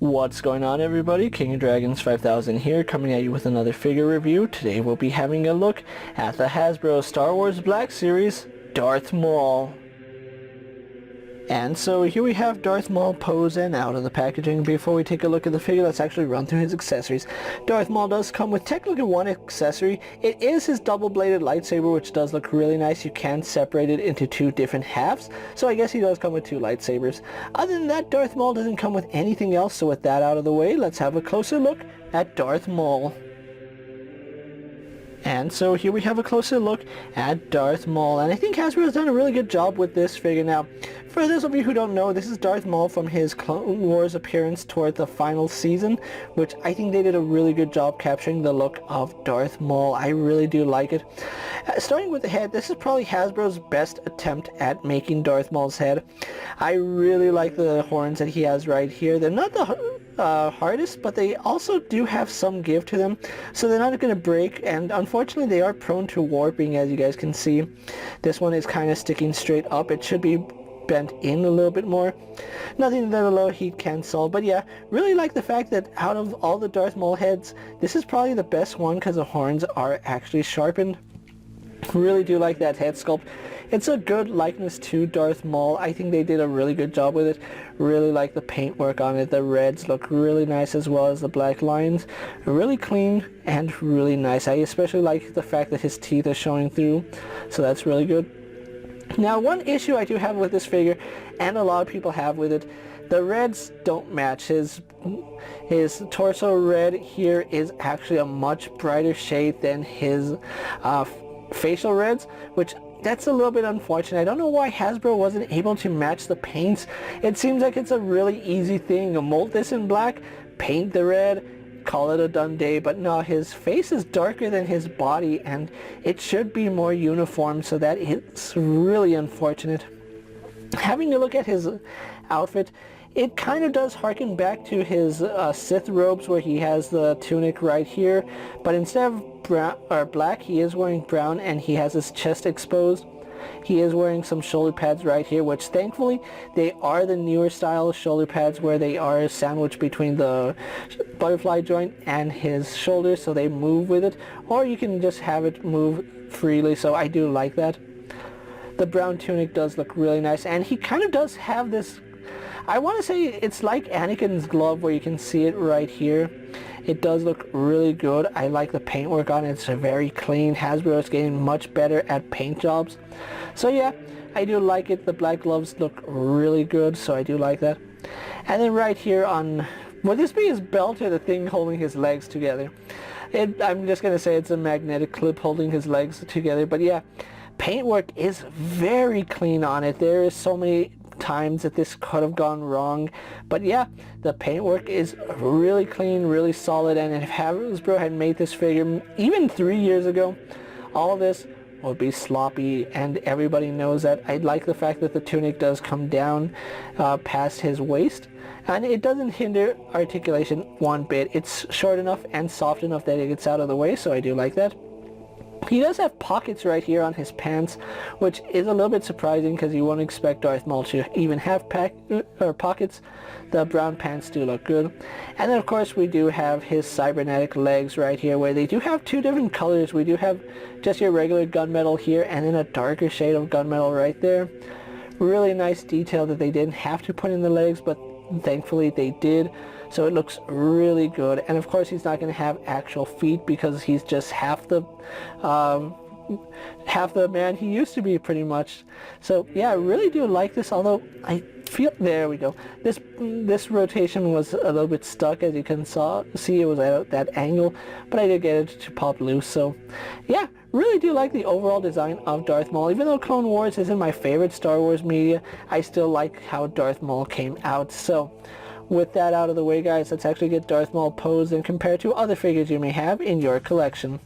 What's going on, everybody? King of Dragons 5000 here, coming at you with another figure review. Today we'll be having a look at the Hasbro Star Wars Black Series Darth Maul. And so here we have Darth Maul posed and out of the packaging. Before we take a look at the figure, let's actually run through his accessories. Darth Maul does come with technically one accessory. It is his double-bladed lightsaber, which does look really nice. You can separate it into two different halves, so I guess he does come with two lightsabers. Other than that, Darth Maul doesn't come with anything else, so with that out of the way, let's have a closer look at Darth Maul. And so here we have a closer look at Darth Maul, and I think Hasbro has done a really good job with this figure. Now, for those of you who don't know, this is Darth Maul from his Clone Wars appearance toward the final season, which I think they did a really good job capturing the look of Darth Maul. I really do like it. Starting with the head, this is probably Hasbro's best attempt at making Darth Maul's head. I really like the horns that he has right here. They're not the hardest, but they also do have some give to them, so they're not going to break, and unfortunately they are prone to warping, as you guys can see. This one is kind of sticking straight up. It should be bent in a little bit more. Nothing that a low heat can solve, but yeah, really like the fact that out of all the Darth Maul heads, this is probably the best one because the horns are actually sharpened. Really do like that head sculpt. It's a good likeness to Darth Maul. I think they did a really good job with it. Really like the paintwork on it. The reds look really nice, as well as the black lines. Really clean and really nice. I especially like the fact that his teeth are showing through, so that's really good. Now, one issue I do have with this figure, and a lot of people have with it, the reds don't match. His torso red here is actually a much brighter shade than his facial reds, which that's a little bit unfortunate. I don't know why Hasbro wasn't able to match the paints. It seems like it's a really easy thing. Mold this in black, paint the red, call it a done day. But no, his face is darker than his body, and it should be more uniform, so that is really unfortunate. Having a look at his outfit, it kind of does harken back to his Sith robes, where he has the tunic right here, but instead of brown or black, he is wearing brown, and he has his chest exposed. He is wearing some shoulder pads right here, which thankfully they are the newer style shoulder pads, where they are sandwiched between the butterfly joint and his shoulder, so they move with it, or you can just have it move freely, so I do like that. The brown tunic does look really nice, and he kind of does have this, I want to say it's like Anakin's glove, where you can see it right here. It does look really good. I like the paintwork on it. It's very clean. Hasbro is getting much better at paint jobs. So yeah, I do like it. The black gloves look really good, so I do like that. And then right here on, would this be his belt or the thing holding his legs together? I'm just going to say it's a magnetic clip holding his legs together. But yeah, paintwork is very clean on it. There is so many times that this could have gone wrong, but yeah, the paintwork is really clean, really solid, and if Hasbro had made this figure even 3 years ago, all of this would be sloppy, and everybody knows that. I like the fact that the tunic does come down past his waist, and it doesn't hinder articulation one bit. It's short enough and soft enough that it gets out of the way, so I do like that. He does have pockets right here on his pants, which is a little bit surprising because you won't expect Darth Maul to even have pockets. The brown pants do look good. And then of course we do have his cybernetic legs right here, where they do have two different colors. We do have just your regular gunmetal here, and then a darker shade of gunmetal right there. Really nice detail that they didn't have to put in the legs, but thankfully they did. So it looks really good, and of course he's not going to have actual feet because he's just half the man he used to be, pretty much. So yeah, I really do like this, although I feel, there we go, this rotation was a little bit stuck, as you can see it was at that angle, but I did get it to pop loose. So yeah, really do like the overall design of Darth Maul. Even though Clone Wars isn't my favorite Star Wars media, I still like how Darth Maul came out. So with that out of the way, guys, let's actually get Darth Maul posed and compare to other figures you may have in your collection.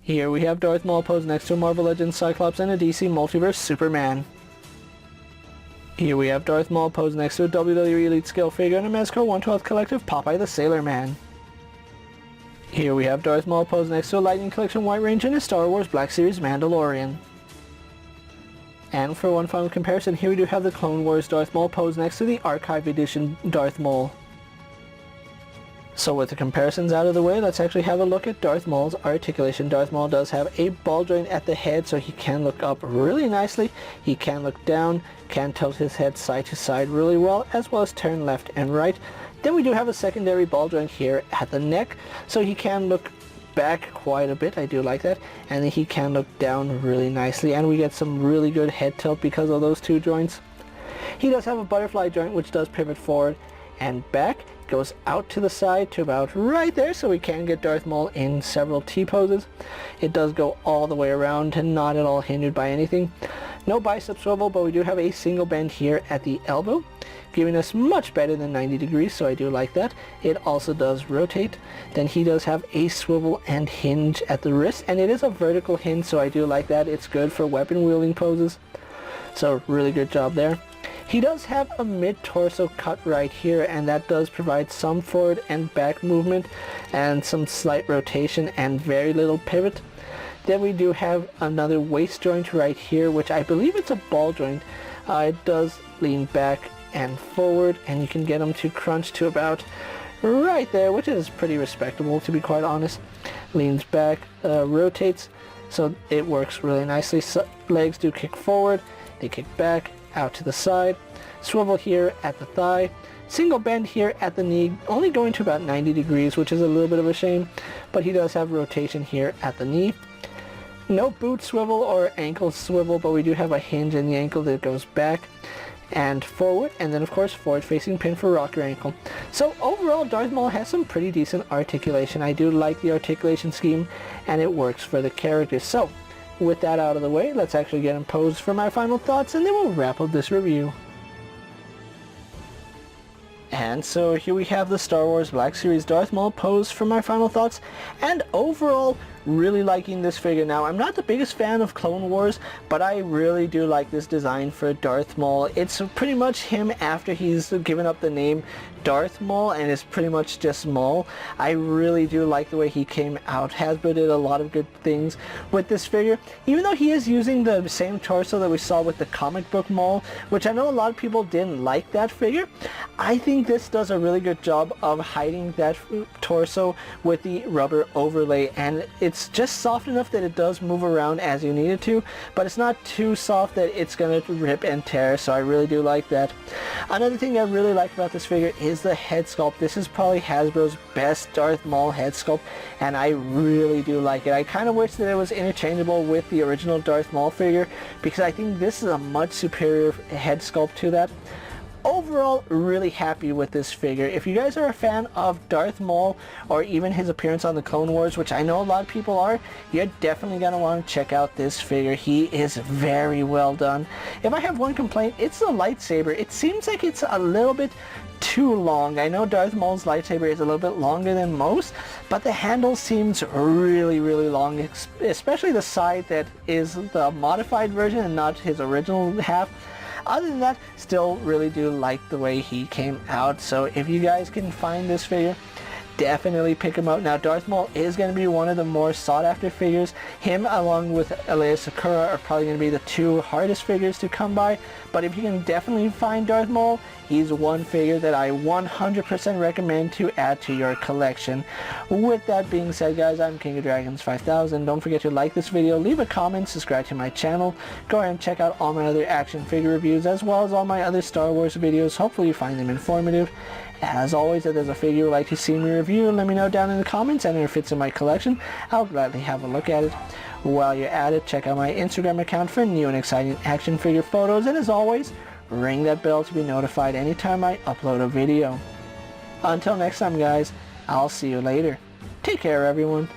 Here we have Darth Maul posed next to a Marvel Legends Cyclops and a DC Multiverse Superman. Here we have Darth Maul posed next to a WWE Elite Scale figure and a Mezco 1/12 Collective Popeye the Sailor Man. Here we have Darth Maul posed next to a Lightning Collection White Range and a Star Wars Black Series Mandalorian. And for one final comparison, here we do have the Clone Wars Darth Maul pose next to the Archive Edition Darth Maul. So with the comparisons out of the way, let's actually have a look at Darth Maul's articulation. Darth Maul does have a ball joint at the head, so he can look up really nicely. He can look down, can tilt his head side to side really well, as well as turn left and right. Then we do have a secondary ball joint here at the neck, so he can look back quite a bit. I do like that. And then he can look down really nicely, and we get some really good head tilt because of those two joints. He does have a butterfly joint, which does pivot forward and back. Goes out to the side to about right there, so we can get Darth Maul in several T-poses. It does go all the way around and not at all hindered by anything. No bicep swivel, but we do have a single bend here at the elbow, giving us much better than 90 degrees, so I do like that. It also does rotate. Then he does have a swivel and hinge at the wrist, and it is a vertical hinge, so I do like that. It's good for weapon wielding poses, so really good job there. He does have a mid-torso cut right here, and that does provide some forward and back movement and some slight rotation and very little pivot. Then we do have another waist joint right here, which I believe it's a ball joint. It does lean back and forward, and you can get him to crunch to about right there, which is pretty respectable, to be quite honest. Leans back, rotates, so it works really nicely. So legs do kick forward, they kick back, out to the side, swivel here at the thigh, single bend here at the knee, only going to about 90 degrees, which is a little bit of a shame, but he does have rotation here at the knee. No boot swivel or ankle swivel, but we do have a hinge in the ankle that goes back and forward, and then of course forward facing pin for rocker ankle. So overall, Darth Maul has some pretty decent articulation. I do like the articulation scheme, and it works for the character. So with that out of the way, let's actually get him posed for my final thoughts, and then we'll wrap up this review. And so here we have the Star Wars Black Series Darth Maul pose for my final thoughts, and overall really liking this figure. Now, I'm not the biggest fan of Clone Wars, but I really do like this design for Darth Maul. It's pretty much him after he's given up the name Darth Maul, and it's pretty much just Maul. I really do like the way he came out. Hasbro did a lot of good things with this figure, even though he is using the same torso that we saw with the comic book Maul, which I know a lot of people didn't like that figure. I think this does a really good job of hiding that torso with the rubber overlay, and it's just soft enough that it does move around as you need it to, but it's not too soft that it's going to rip and tear, so I really do like that. Another thing I really like about this figure is the head sculpt. This is probably Hasbro's best Darth Maul head sculpt, and I really do like it. I kind of wish that it was interchangeable with the original Darth Maul figure, because I think this is a much superior head sculpt to that. Overall, really happy with this figure. If you guys are a fan of Darth Maul, or even his appearance on the Clone Wars, which I know a lot of people are, you're definitely going to want to check out this figure. He is very well done. If I have one complaint, it's the lightsaber. It seems like it's a little bit too long. I know Darth Maul's lightsaber is a little bit longer than most, but the handle seems really long, especially the side that is the modified version and not his original half. Other than that, still really do like the way he came out. So if you guys can find this figure, definitely pick him out. Now, Darth Maul is going to be one of the more sought after figures. Him along with Leia Sakura are probably going to be the two hardest figures to come by. But if you can definitely find Darth Maul, he's one figure that I 100% recommend to add to your collection. With that being said, guys, I'm KingofDragons 5000. Don't forget to like this video, leave a comment, subscribe to my channel. Go ahead and check out all my other action figure reviews, as well as all my other Star Wars videos. Hopefully you find them informative. As always, if there's a figure you'd like to see me review, let me know down in the comments, and if it fits in my collection, I'll gladly have a look at it. While you're at it, check out my Instagram account for new and exciting action figure photos, and as always, ring that bell to be notified anytime I upload a video. Until next time, guys, I'll see you later. Take care, everyone.